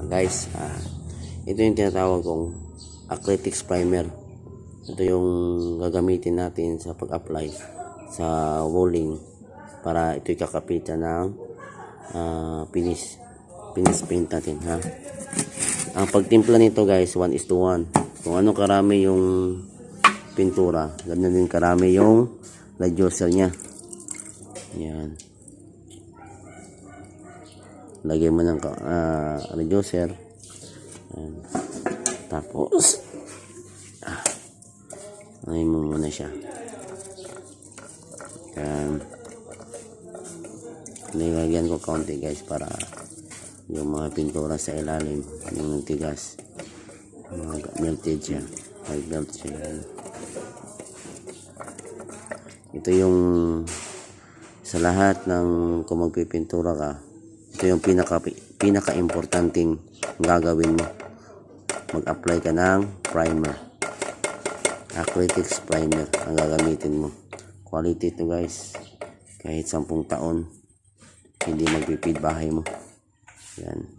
Guys, ito yung tinatawag kong acrylic primer. Ito yung gagamitin natin sa pag-apply sa walling para ito'y kakapitan ng finish paint natin, ha. Ang pagtimpla nito guys, 1:1. Kung ano karami yung pintura, ganyan din karami yung reducer nya. Yan, lagay mo ng reducer. Ayan. Tapos lagay mo muna siya. Ayan. Nilagyan ko kaunti guys para yung mga pintura sa ilalim yung tigas, mga melted siya, melt siya. Ito yung sa lahat ng kung magpipintura ka, ito yung pinaka-importanting gagawin mo. Mag-apply ka ng primer, acrylic primer ang gagamitin mo. Quality ito guys, kahit 10 taon hindi magpipid bahay mo. Yan.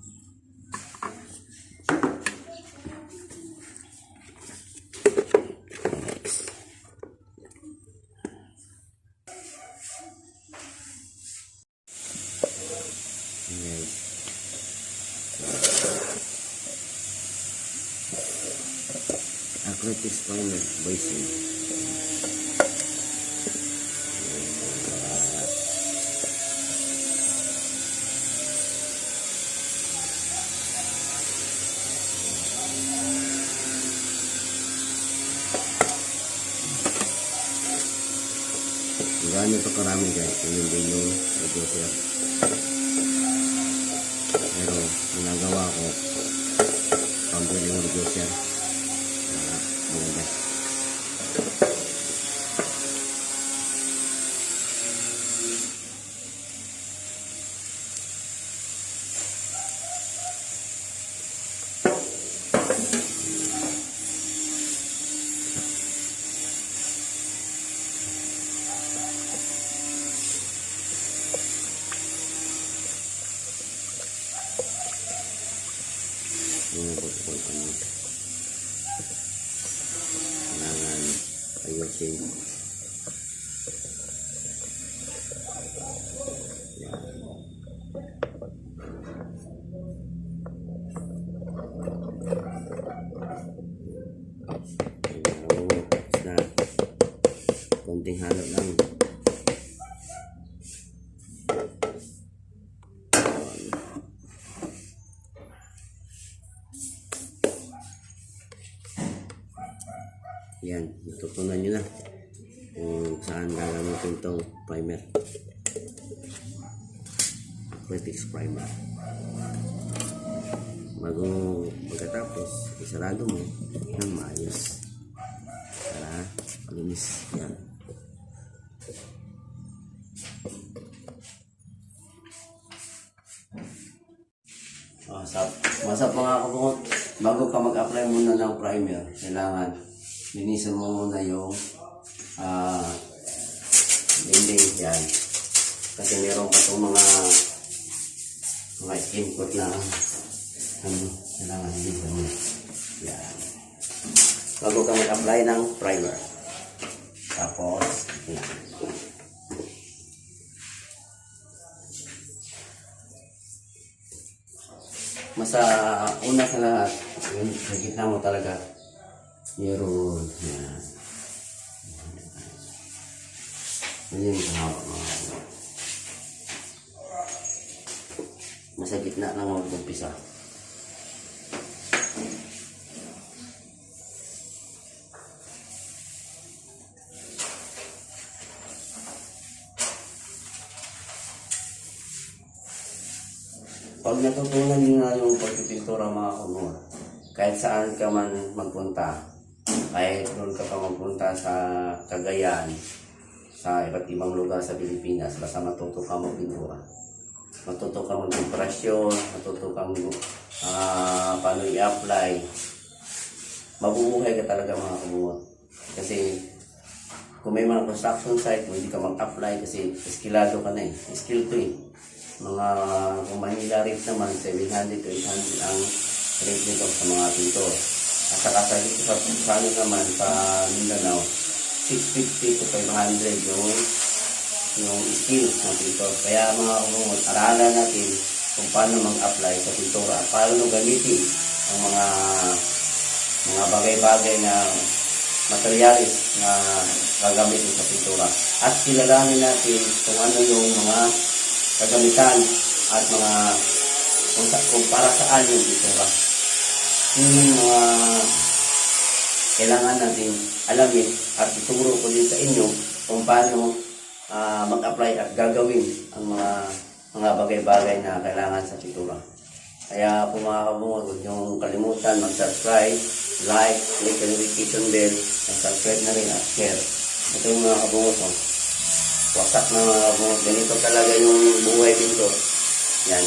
Acrylic primer basing. Gano'n ito karami guys, yun din yung reducer. Pero ginagawa ko pambili yung reducer. Maganda. Kailangan ayusin. Na konting halo lang. Yan, natutunan nyo na kung saan gagamitin itong primer, acrylic primer. Bago pagkatapos, isarado mo ng maayos para malinis. Yan. Masap mga kabungot, bago ka mag-apply muna ng primer, kailangan linisan mo muna yung dinding yan, kasi meron pa itong mga skin coat na kailangan linisan mo yan bago ka mag-apply ng primer. Tapos yan, masa una sa lahat sa gitna mo talaga meron yan. Ayan yung hawak mga masa gitna lang ako mag-umpisa. Pag natutunan nyo na yung pagpipintura mga kabungot, kahit saan ka man magpunta, kahit doon ka pa magpunta sa Cagayan, sa iba't ibang lugar sa Pilipinas, basta matuto ka magpintura, matuto ka mag-impresyon, matuto kang paano i-apply, mabubuhay ka talaga mga kabungot. Kasi kung may mga construction site, hindi ka mag-apply kasi eskilado ka na eh. Skill to eh. Mga kung Manila rate naman, 700 to 800 ang rate nito sa mga pintor. At saka sa dito sa amin naman, sa Mindanao, 650 to 500 yung skills ng pintor. Kaya mga kumungod, aralan natin kung paano mag-apply sa pintura at paano gamitin ang mga bagay-bagay na materialis na gagamitin sa pintura. At kilalanin natin kung ano yung mga kagamitan at mga kung para saan yung pintura. Yung mga kailangan natin alamin at ituro ko din sa inyo kung paano mag-apply at gagawin ang mga bagay-bagay na kailangan sa pintura. Kaya kung mga kabungod, huwag niyong kalimutan mag-subscribe, like, click the notification bell, subscribe na rin at share. Ito yung mga kabungod. Wasak na mga kabungod. Ganito talaga yung buhay pintor. Yan.